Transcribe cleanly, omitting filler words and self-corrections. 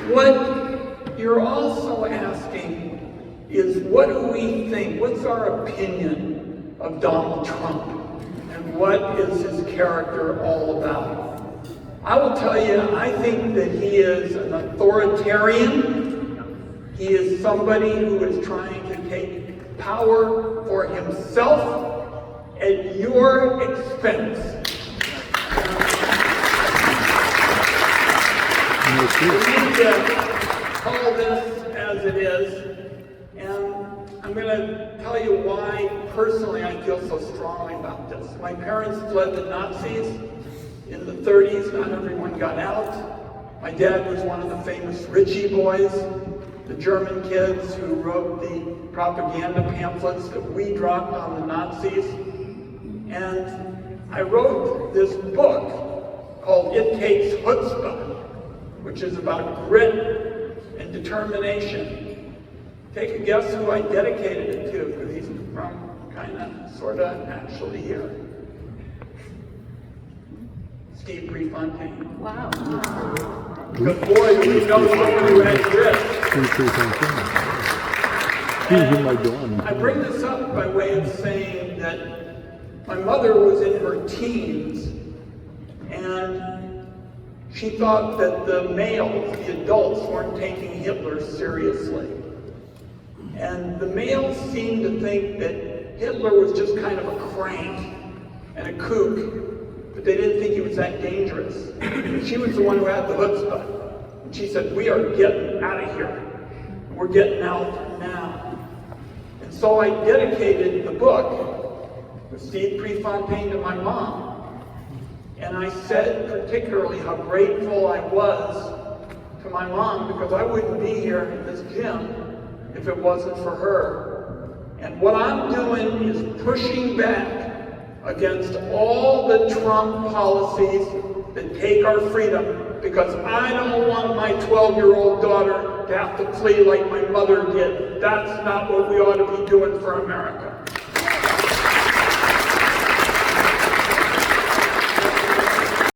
What you're also asking is, what do we think? What's our opinion of Donald Trump? And what is his character all about? I will tell you, I think that he is an authoritarian. He is somebody who is trying to take power for himself at your expense. We need to call this as it is, and I'm going to tell you why personally I feel so strongly about this. My parents fled the Nazis in the 30s. Not everyone got out. My dad was one of the famous Ritchie boys, the German kids who wrote the propaganda pamphlets that we dropped on the Nazis. And I wrote this book called It Takes Chutzpah, which is about grit and determination. Take a guess who I dedicated it to, because he's from kind of, sort of, actually here. Steve Prefontaine. Wow. Because boy, we know someone who had grit. I bring this up by way of saying that my mother was in her teens, and she thought that the males, the adults, weren't taking Hitler seriously. And the males seemed to think that Hitler was just kind of a crank and a kook, but they didn't think he was that dangerous. And she was the one who had the chutzpah. And she said, we are getting out of here. And we're getting out now. And so I dedicated the book with Steve Prefontaine to my mom. And I said particularly how grateful I was to my mom, because I wouldn't be here in this gym if it wasn't for her. And what I'm doing is pushing back against all the Trump policies that take our freedom, because I don't want my 12-year-old daughter to have to flee like my mother did. That's not what we ought to be doing for America.